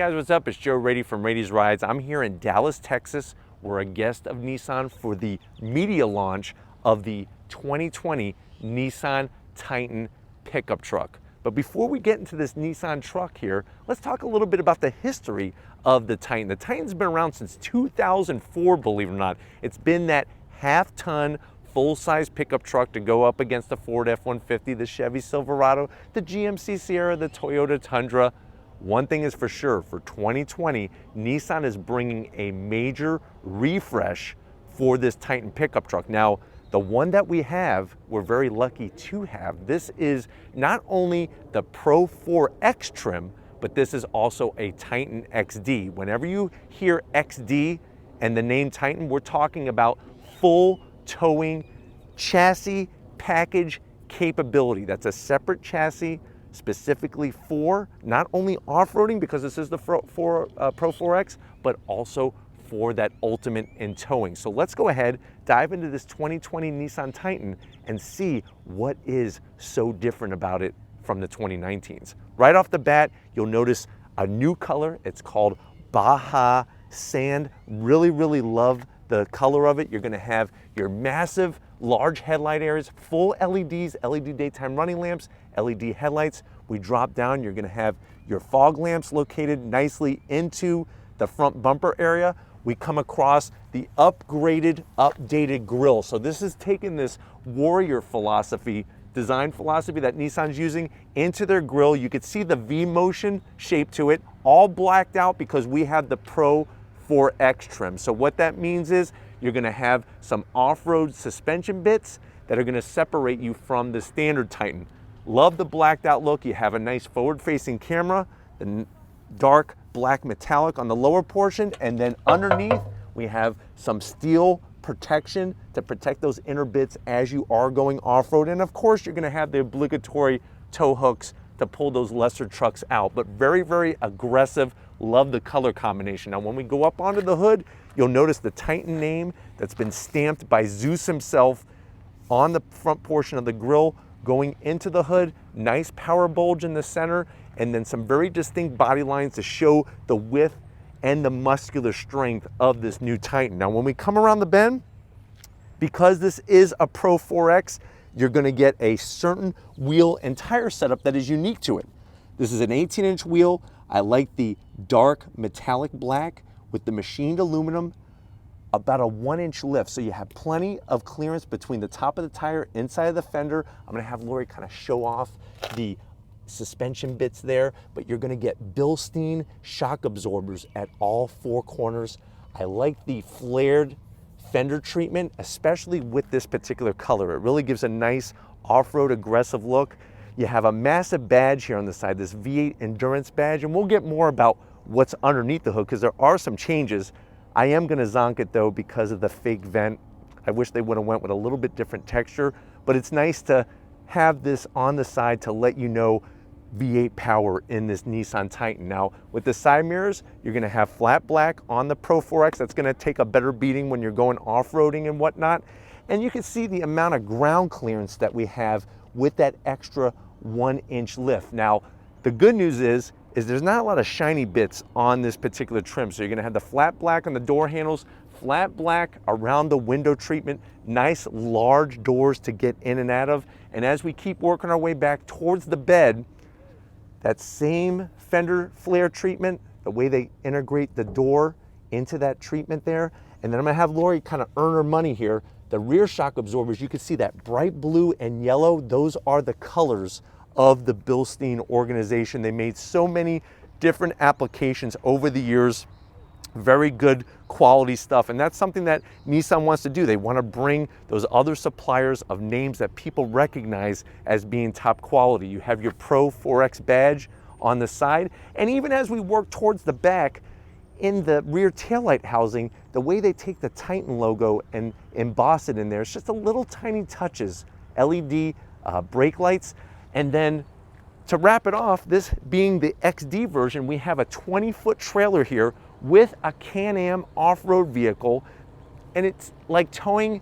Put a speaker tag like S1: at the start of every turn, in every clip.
S1: guys, what's up? It's Joe Rady from Rady's Rides. I'm here in Dallas, Texas. We're a guest of Nissan for the media launch of the 2020 Nissan Titan pickup truck. But before we get into this Nissan truck here, let's talk a little bit about the history of the Titan. The Titan's been around since 2004, believe it or not. It's been that half-ton, full-size pickup truck to go up against the Ford F-150, the Chevy Silverado, the GMC Sierra, the Toyota Tundra. One thing is for sure, for 2020, Nissan is bringing a major refresh for this Titan pickup truck. Now, the one that we have, we're very lucky to have. This is not only the Pro-4X trim, but this is also a Titan XD. Whenever you hear XD and the name Titan, we're talking about full towing chassis package capability. That's a separate chassis specifically for not only off-roading, because this is the Pro-4X, but also for that ultimate in towing. So let's go ahead, dive into this 2020 Nissan Titan and see what is so different about it from the 2019s. Right off the bat, you'll notice a new color. It's called Baja Sand. Really love the color of it. You're gonna have your massive, large headlight areas, full LEDs, LED daytime running lamps, LED headlights. We drop down, you're gonna have your fog lamps located nicely into the front bumper area. We come across the upgraded, updated grille. So this is taking this warrior philosophy, design philosophy that Nissan's using into their grille. You could see the V-motion shape to it, all blacked out because we have the Pro-4X trim. So what that means is you're gonna have some off-road suspension bits that are gonna separate you from the standard Titan. Love the blacked out look. You have a nice forward-facing camera, the dark black metallic on the lower portion, and then underneath we have some steel protection to protect those inner bits as you are going off-road. And of course, you're gonna have the obligatory tow hooks to pull those lesser trucks out, but very aggressive. Love the color combination. Now, when we go up onto the hood, you'll notice the Titan name that's been stamped by Zeus himself on the front portion of the grille going into the hood. Nice power bulge in the center, and then some very distinct body lines to show the width and the muscular strength of this new Titan. Now, when we come around the bend, because this is a Pro-4X, you're gonna get a certain wheel and tire setup that is unique to it. This is an 18-inch wheel. I like the dark metallic black with the machined aluminum, about a 1-inch lift. So you have plenty of clearance between the top of the tire, inside of the fender. I'm gonna have Lori kind of show off the suspension bits there, but you're gonna get Bilstein shock absorbers at all four corners. I like the flared fender treatment, especially with this particular color. It really gives a nice off-road aggressive look. You have a massive badge here on the side, this V8 Endurance badge, and we'll get more about what's underneath the hood because there are some changes. I am gonna zonk it though because of the fake vent. I wish they would have went with a little bit different texture, but it's nice to have this on the side to let you know V8 power in this Nissan Titan. Now, with the side mirrors, you're gonna have flat black on the Pro-4X. That's gonna take a better beating when you're going off-roading and whatnot. And you can see the amount of ground clearance that we have with that extra 1-inch lift. Now, the good news is there's not a lot of shiny bits on this particular trim. So you're gonna have the flat black on the door handles, flat black around the window treatment, nice large doors to get in and out of. And as we keep working our way back towards the bed, that same fender flare treatment, the way they integrate the door into that treatment there. And then I'm gonna have Lori kind of earn her money here. The rear shock absorbers, you can see that bright blue and yellow, those are the colors of the Bilstein organization. They made so many different applications over the years. Very good quality stuff, and that's something that Nissan wants to do. They want to bring those other suppliers of names that people recognize as being top quality. You have your Pro-4X badge on the side, and even as we work towards the back, in the rear taillight housing, the way they take the Titan logo and emboss it in there, it's just a little tiny touches, LED brake lights. And then to wrap it off, this being the XD version, we have a 20-foot trailer here with a Can-Am off-road vehicle, and it's like towing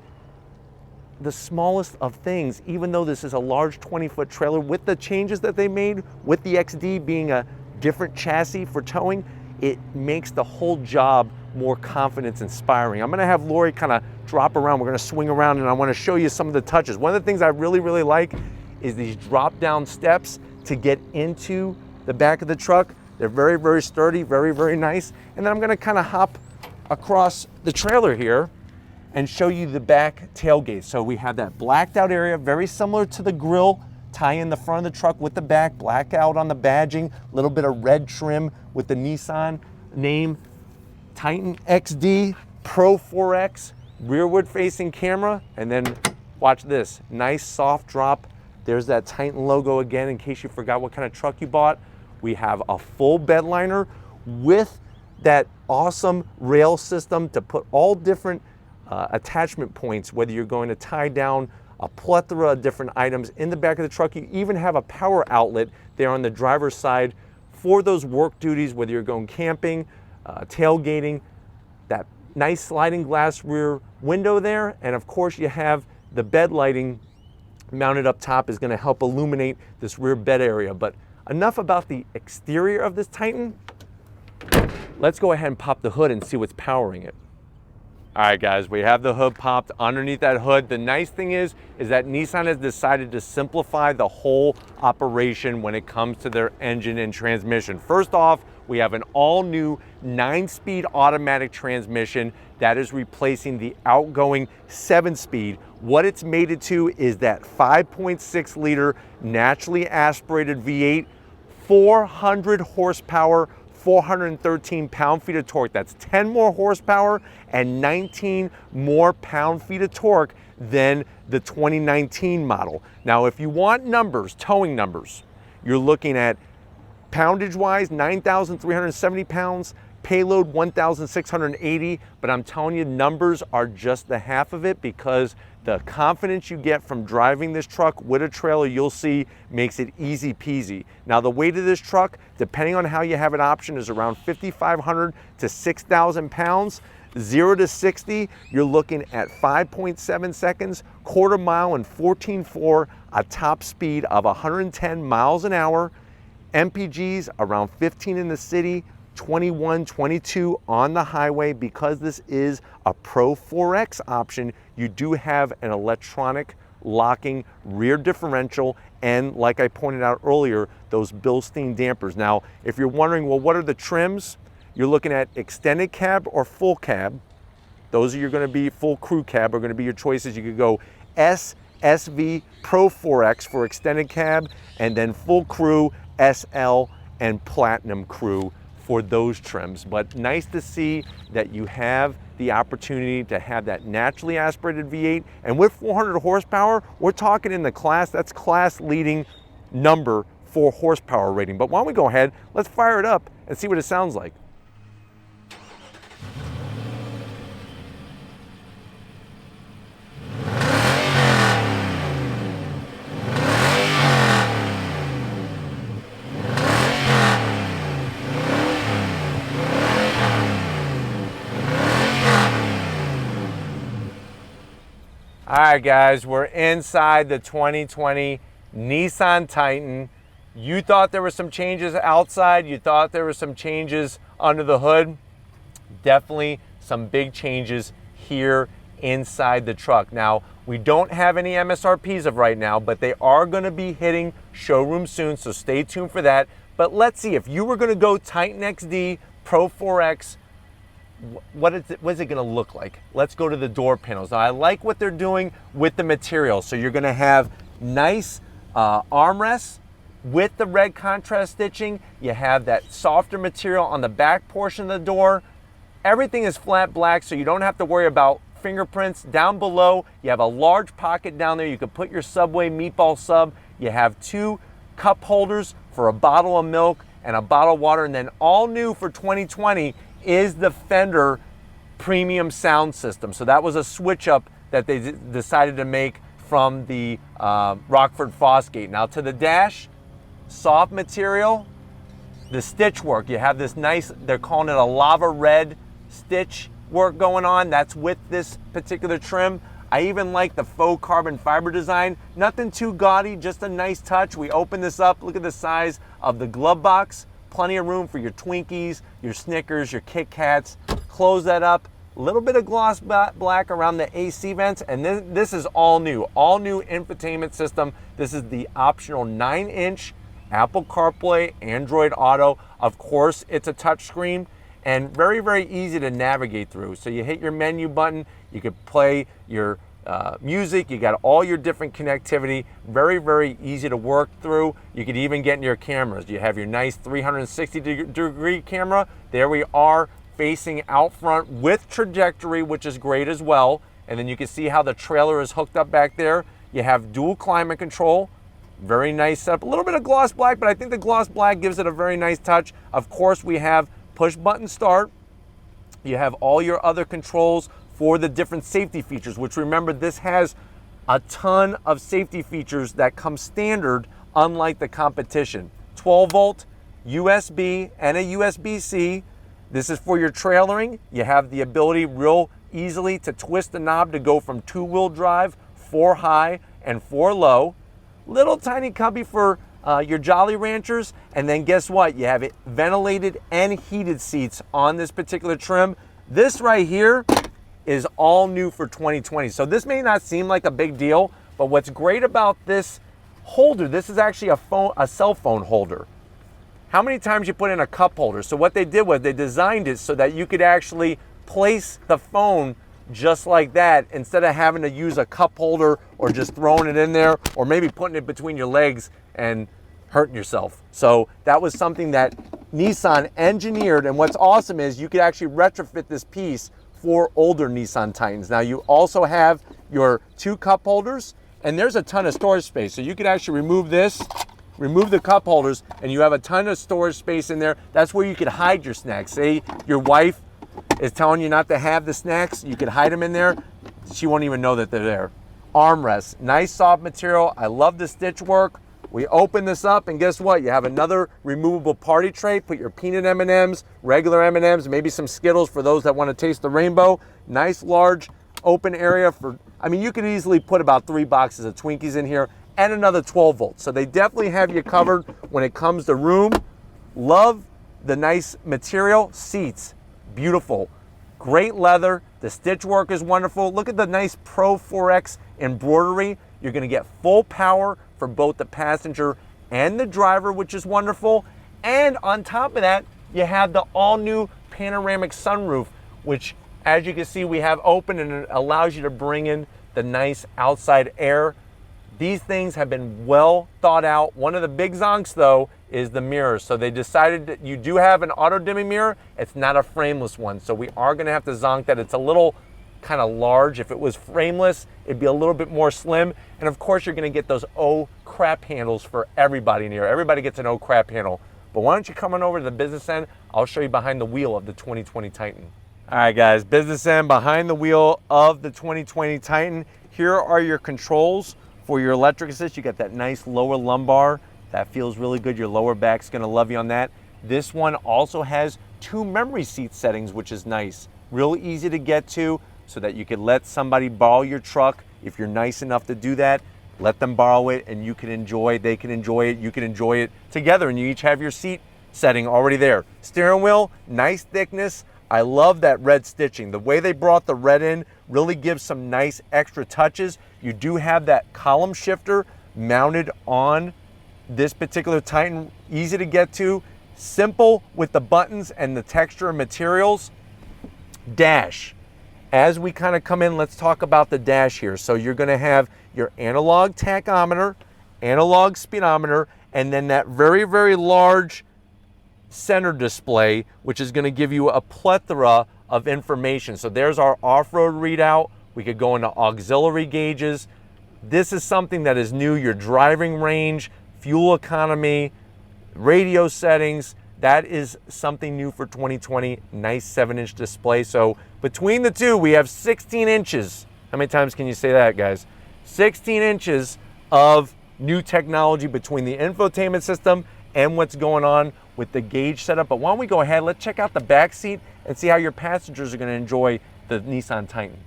S1: the smallest of things, even though this is a large 20-foot trailer. With the changes that they made, with the XD being a different chassis for towing, it makes the whole job more confidence inspiring. I'm gonna have Lori kind of drop around. We're gonna swing around and I wanna show you some of the touches. One of the things I really, really like is these drop down steps to get into the back of the truck. They're very, very sturdy, very, very nice. And then I'm gonna kind of hop across the trailer here and show you the back tailgate. So we have that blacked out area, very similar to the grille, tie in the front of the truck with the back, black out on the badging, a little bit of red trim with the Nissan name, Titan XD, Pro-4X, rearward facing camera, and then watch this, nice soft drop. There's that Titan logo again in case you forgot what kind of truck you bought. We have a full bed liner with that awesome rail system to put all different attachment points, whether you're going to tie down a plethora of different items in the back of the truck. You even have a power outlet there on the driver's side for those work duties, whether you're going camping, tailgating, that nice sliding glass rear window there. And of course you have the bed lighting mounted up top is going to help illuminate this rear bed area. But enough about the exterior of this Titan. Let's go ahead and pop the hood and see what's powering it. All right, guys, we have the hood popped. Underneath that hood, the nice thing is that Nissan has decided to simplify the whole operation when it comes to their engine and transmission. First off, we have an all-new 9-speed automatic transmission that is replacing the outgoing 7-speed. What it's mated to is that 5.6-liter naturally aspirated V8, 400 horsepower, 413 pound-feet of torque. That's 10 more horsepower and 19 more pound-feet of torque than the 2019 model. Now, if you want numbers, towing numbers, you're looking at poundage-wise, 9,370 pounds, payload 1,680, but I'm telling you, numbers are just the half of it, because the confidence you get from driving this truck with a trailer, you'll see, makes it easy peasy. Now, the weight of this truck, depending on how you have it optioned, is around 5,500 to 6,000 pounds. 0 to 60, you're looking at 5.7 seconds, quarter mile in 14.4, a top speed of 110 miles an hour. MPGs around 15 in the city, 21, 22 on the highway. Because this is a Pro-4X option, you do have an electronic locking rear differential, and like I pointed out earlier, those Bilstein dampers. Now, if you're wondering, well, what are the trims? You're looking at extended cab or full cab. Those are going to be full crew cab are going to be your choices. You could go S, SV, Pro-4X for extended cab, and then full crew, SL, and Platinum crew for those trims. But nice to see that you have the opportunity to have that naturally aspirated V8, and with 400 horsepower, we're talking in the class, that's class leading number for horsepower rating. But why don't we go ahead, let's fire it up and see what it sounds like. All right, guys, we're inside the 2020 Nissan Titan. You thought there were some changes outside. You thought there were some changes under the hood. Definitely some big changes here inside the truck. Now, we don't have any MSRPs of right now, but they are going to be hitting showroom soon, so stay tuned for that. But let's see, if you were going to go Titan XD Pro-4X, what is it going to look like? Let's go to the door panels. Now, I like what they're doing with the material. So you're going to have nice armrests with the red contrast stitching. You have that softer material on the back portion of the door. Everything is flat black, so you don't have to worry about fingerprints. Down below, you have a large pocket down there. You can put your Subway meatball sub. You have 2 cup holders for a bottle of milk and a bottle of water. And then all new for 2020 is the Fender premium sound system. So that was a switch up that they decided to make from the Rockford Fosgate. Now, to the dash, soft material, the stitch work. You have this nice, they're calling it a lava red stitch work going on. That's with this particular trim. I even like the faux carbon fiber design. Nothing too gaudy, just a nice touch. We open this up, look at the size of the glove box plenty of room for your Twinkies, your Snickers, your Kit Kats. Close that up. A little bit of gloss black around the AC vents, and this is all new infotainment system. This is the optional 9-inch Apple CarPlay, Android Auto. Of course, it's a touchscreen and very, very easy to navigate through. So you hit your menu button, you could play your music, you got all your different connectivity, very, very easy to work through. You could even get in your cameras. You have your nice 360-degree camera. There we are, facing out front with trajectory, which is great as well. And then you can see how the trailer is hooked up back there. You have dual climate control. Very nice setup. A little bit of gloss black, but I think the gloss black gives it a very nice touch. Of course, we have push button start. You have all your other controls for the different safety features, which remember, this has a ton of safety features that come standard, unlike the competition. 12 volt, USB, and a USB-C. This is for your trailering. You have the ability real easily to twist the knob to go from 2-wheel drive, 4 high and 4 low. Little tiny cubby for your Jolly Ranchers. And then guess what? You have it ventilated and heated seats on this particular trim. This right here is all new for 2020. So this may not seem like a big deal, but what's great about this holder, this is actually a cell phone holder. How many times you put in a cup holder? So what they did was they designed it so that you could actually place the phone just like that, instead of having to use a cup holder or just throwing it in there, or maybe putting it between your legs and hurting yourself. So that was something that Nissan engineered, and what's awesome is you could actually retrofit this piece for older Nissan Titans. Now you also have your 2 cup holders, and there's a ton of storage space. So you could actually remove this, remove the cup holders, and you have a ton of storage space in there. That's where you could hide your snacks. Say your wife is telling you not to have the snacks, you could hide them in there. She won't even know that they're there. Armrest, nice soft material. I love the stitch work. We open this up, and guess what? You have another removable party tray. Put your peanut M&Ms, regular M&Ms, maybe some Skittles for those that want to taste the rainbow. Nice large open area for, I mean, you could easily put about 3 boxes of Twinkies in here, and another 12 volts. So they definitely have you covered when it comes to room. Love the nice material. Seats, beautiful. Great leather. The stitch work is wonderful. Look at the nice Pro-4X embroidery. You're going to get full power for both the passenger and the driver, which is wonderful. And on top of that, you have the all-new panoramic sunroof, which, as you can see, we have open, and it allows you to bring in the nice outside air. These things have been well thought out. One of the big zonks, though, is the mirrors. So they decided that you do have an auto-dimming mirror. It's not a frameless one. So we are gonna have to zonk that. It's a little kind of large. If it was frameless, it'd be a little bit more slim. And of course, you're gonna get those oh crap handles for everybody in here. Everybody gets an oh crap handle. But why don't you come on over to the business end? I'll show you behind the wheel of the 2020 Titan. All right, guys, business end, behind the wheel of the 2020 Titan. Here are your controls for your electric assist. You got that nice lower lumbar. That feels really good. Your lower back's gonna love you on that. This one also has 2 memory seat settings, which is nice. Real easy to get to, so that you could let somebody borrow your truck. If you're nice enough to do that, let them borrow it, and you can enjoy, they can enjoy it, you can enjoy it together, and you each have your seat setting already there. Steering wheel, nice thickness. I love that red stitching. The way they brought the red in really gives some nice extra touches. You do have that column shifter mounted on this particular Titan, easy to get to, simple with the buttons and the texture and materials. Dash. As we kind of come in, let's talk about the dash here. So you're gonna have your analog tachometer, analog speedometer, and then that very, very large center display, which is gonna give you a plethora of information. So there's our off-road readout. We could go into auxiliary gauges. This is something that is new, your driving range, fuel economy, radio settings. That is something new for 2020. Nice 7-inch display. So between the two, we have 16 inches. How many times can you say that, guys? 16 inches of new technology between the infotainment system and what's going on with the gauge setup. But why don't we go ahead, let's check out the back seat and see how your passengers are gonna enjoy the Nissan Titan.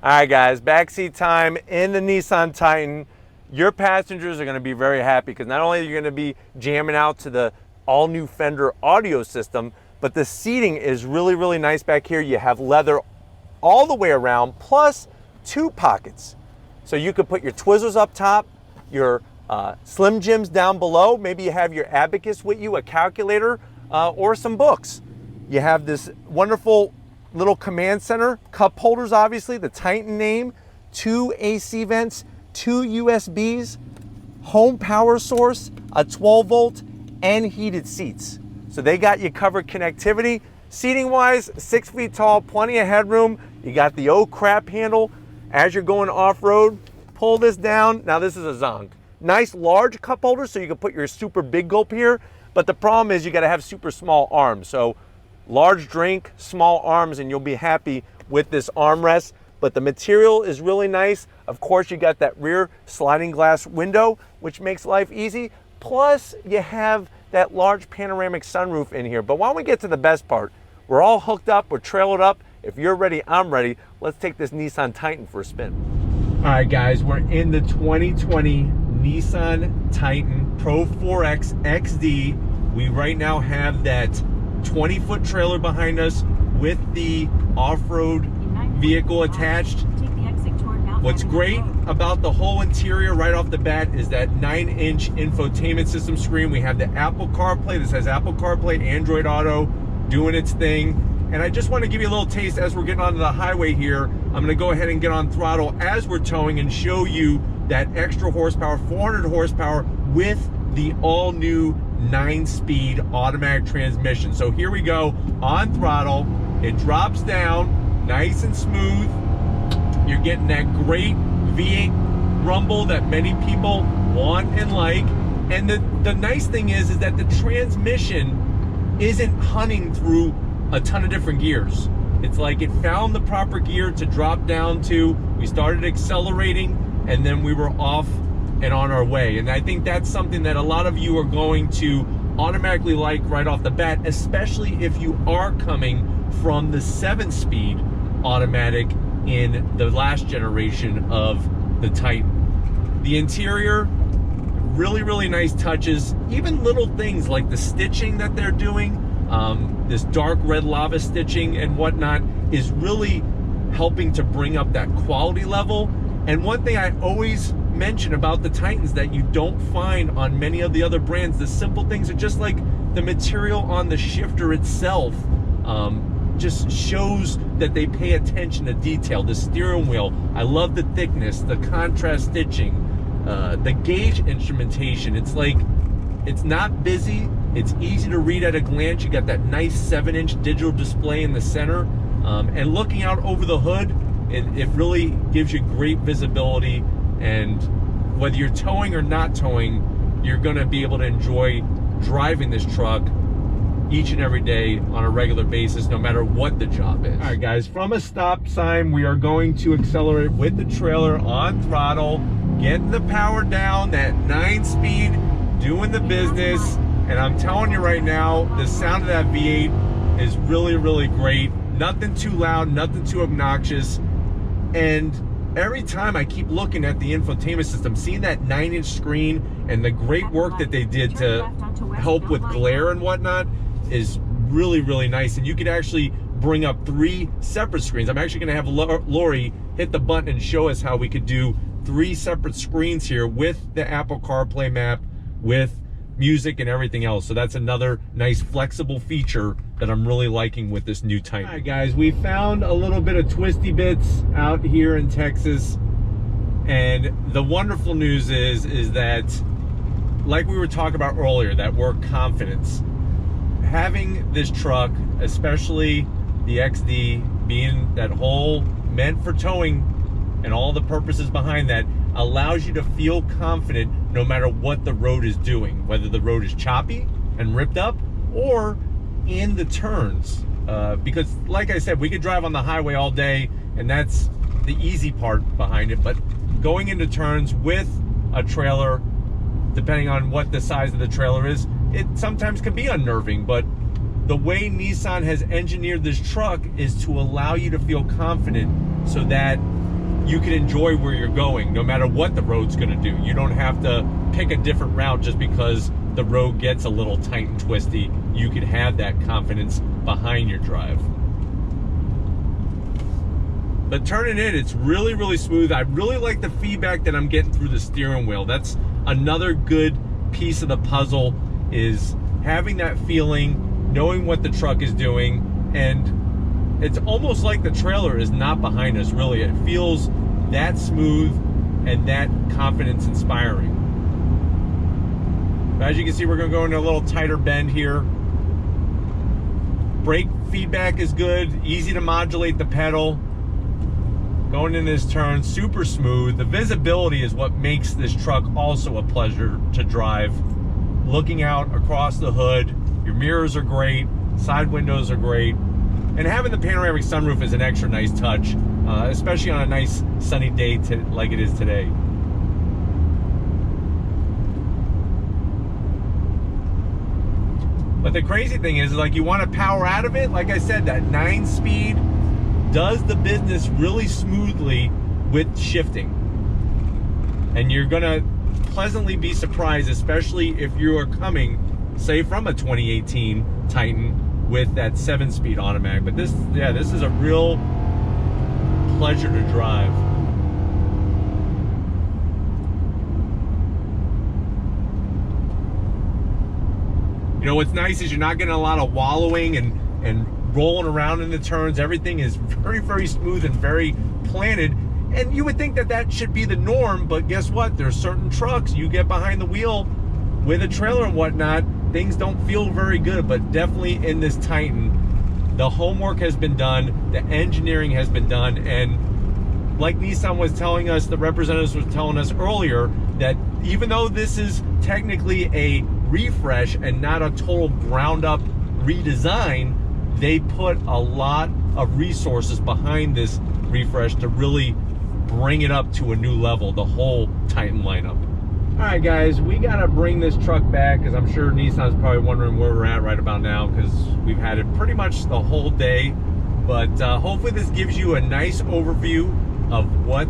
S1: All right, guys, backseat time in the Nissan Titan. Your passengers are gonna be very happy, because not only are you gonna be jamming out to the all new Fender audio system, but the seating is really, really nice back here. You have leather all the way around, plus 2 pockets. So you could put your Twizzlers up top, your Slim Jims down below. Maybe you have your abacus with you, a calculator, or some books. You have this wonderful little command center, cup holders, obviously, the Titan name, 2 AC vents, 2 USBs, home power source, a 12-volt, and heated seats. So they got you covered connectivity. Seating wise, 6 feet tall, plenty of headroom. You got the oh crap handle. As you're going off-road, pull this down. Now this is a zonk. Nice large cup holder so you can put your super big gulp here. But the problem is you gotta have super small arms. So large drink, small arms, and you'll be happy with this armrest. But the material is really nice. Of course, you got that rear sliding glass window, which makes life easy. Plus, you have that large panoramic sunroof in here. But why don't we get to the best part? We're all hooked up, we're trailered up. If you're ready, I'm ready. Let's take this Nissan Titan for a spin. All right, guys, we're in the 2020 Nissan Titan Pro-4X XD. We right now have that 20-foot trailer behind us with the off-road vehicle attached. What's great about the whole interior right off the bat is that 9-inch infotainment system screen. We have the Apple CarPlay. This has Apple CarPlay, Android Auto doing its thing. And I just want to give you a little taste as we're getting onto the highway here. I'm going to go ahead and get on throttle as we're towing and show you that extra horsepower, 400 horsepower with the all-new 9-speed automatic transmission. So here we go on throttle. It drops down nice and smooth. You're getting that great V8 rumble that many people want and like. And the nice thing is that the transmission isn't hunting through a ton of different gears. It's like it found the proper gear to drop down to. We started accelerating and then we were off and on our way. And I think that's something that a lot of you are going to automatically like right off the bat, especially if you are coming from the 7-speed automatic in the last generation of the Titan. The interior, really, really nice touches. Even little things like the stitching that they're doing, this dark red lava stitching and whatnot is really helping to bring up that quality level. And one thing I always mention about the Titans that you don't find on many of the other brands, the simple things are just like the material on the shifter itself just shows that they pay attention to detail. The steering wheel, I love the thickness, the contrast stitching, the gauge instrumentation. It's like, it's not busy. It's easy to read at a glance. You got that nice 7-inch digital display in the center. And looking out over the hood, it really gives you great visibility. And whether you're towing or not towing, you're gonna be able to enjoy driving this truck each and every day on a regular basis, no matter what the job is. All right, guys, from a stop sign, we are going to accelerate with the trailer on throttle, getting the power down, that 9-speed, doing the business. And I'm telling you right now, the sound of that V8 is really, really great. Nothing too loud, nothing too obnoxious. And every time I keep looking at the infotainment system, seeing that 9-inch screen and the great work that they did to help with glare and whatnot is really, really nice. And you could actually bring up 3 separate screens. I'm actually gonna have Lori hit the button and show us how we could do 3 separate screens here with the Apple CarPlay map, with music and everything else. So that's another nice flexible feature that I'm really liking with this new Titan. All right, guys, we found a little bit of twisty bits out here in Texas. And the wonderful news is that, like we were talking about earlier, that word confidence. Having this truck, especially the XD, being that whole meant for towing and all the purposes behind that, allows you to feel confident no matter what the road is doing, whether the road is choppy and ripped up or in the turns. Because like I said, we could drive on the highway all day and that's the easy part behind it, but going into turns with a trailer, depending on what the size of the trailer is, it sometimes can be unnerving. But the way Nissan has engineered this truck is to allow you to feel confident so that you can enjoy where you're going no matter what the road's gonna do. You don't have to pick a different route just because the road gets a little tight and twisty, you could have that confidence behind your drive. But turning in, it's really, really smooth. I really like the feedback that I'm getting through the steering wheel. That's another good piece of the puzzle, is having that feeling, knowing what the truck is doing, and it's almost like the trailer is not behind us, really. It feels that smooth and that confidence inspiring. But as you can see, we're gonna go into a little tighter bend here. Brake feedback is good, easy to modulate the pedal. Going in this turn, super smooth. The visibility is what makes this truck also a pleasure to drive. Looking out across the hood, your mirrors are great, side windows are great, and having the panoramic sunroof is an extra nice touch, especially on a nice sunny day like it is today. But the crazy thing is, like, you want to power out of it. Like I said, that 9-speed does the business really smoothly with shifting. And you're gonna pleasantly be surprised, especially if you are coming, say, from a 2018 Titan with that 7-speed automatic. But this is a real pleasure to drive. You know, what's nice is you're not getting a lot of wallowing and rolling around in the turns. Everything is very, very smooth and very planted. And you would think that that should be the norm, but guess what? There's certain trucks, you get behind the wheel with a trailer and whatnot, things don't feel very good. But definitely in this Titan, the homework has been done, the engineering has been done, and like Nissan was telling us, the representatives were telling us earlier, that even though this is technically a refresh and not a total ground up redesign, they put a lot of resources behind this refresh to really bring it up to a new level, the whole Titan lineup. All right, guys, we gotta bring this truck back, because I'm sure Nissan's probably wondering where we're at right about now, because we've had it pretty much the whole day. But hopefully this gives you a nice overview of what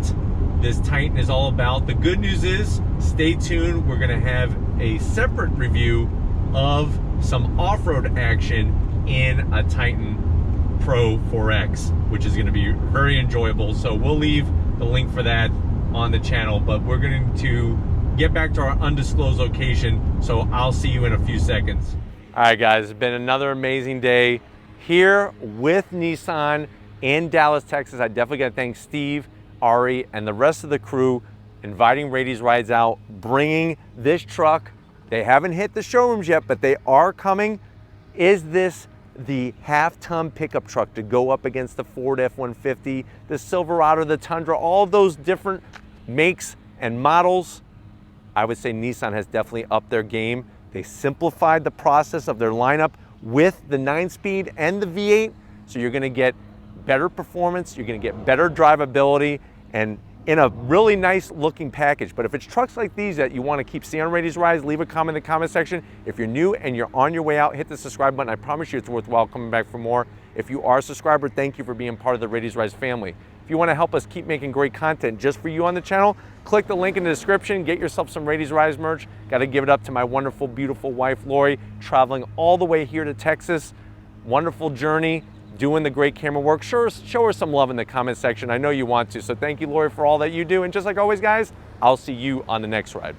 S1: this Titan is all about. The good news is, stay tuned, we're gonna have a separate review of some off-road action in a Titan Pro-4X, which is going to be very enjoyable. So we'll leave the link for that on the channel, but we're going to get back to our undisclosed location, so I'll see you in a few seconds. All right, guys, it's been another amazing day here with Nissan in Dallas, Texas. I definitely got to thank Steve, Ari, and the rest of the crew inviting Rady's Rides out, bringing this truck. They haven't hit the showrooms yet, but they are coming. Is this the half-ton pickup truck to go up against the Ford F-150, the Silverado, the Tundra, all those different makes and models? I would say Nissan has definitely upped their game. They simplified the process of their lineup with the 9-speed and the V8, so you're gonna get better performance, you're gonna get better drivability, and in a really nice looking package. But if it's trucks like these that you want to keep seeing on Rady's Rides, leave a comment in the comment section. If you're new and you're on your way out, hit the subscribe button. I promise you it's worthwhile coming back for more. If you are a subscriber, thank you for being part of the Rady's Rides family. If you want to help us keep making great content just for you on the channel, click the link in the description, get yourself some Rady's Rides merch. Got to give it up to my wonderful, beautiful wife, Lori, traveling all the way here to Texas. Wonderful journey, doing the great camera work. Show her some love in the comment section. I know you want to. So thank you, Lori, for all that you do. And just like always, guys, I'll see you on the next ride.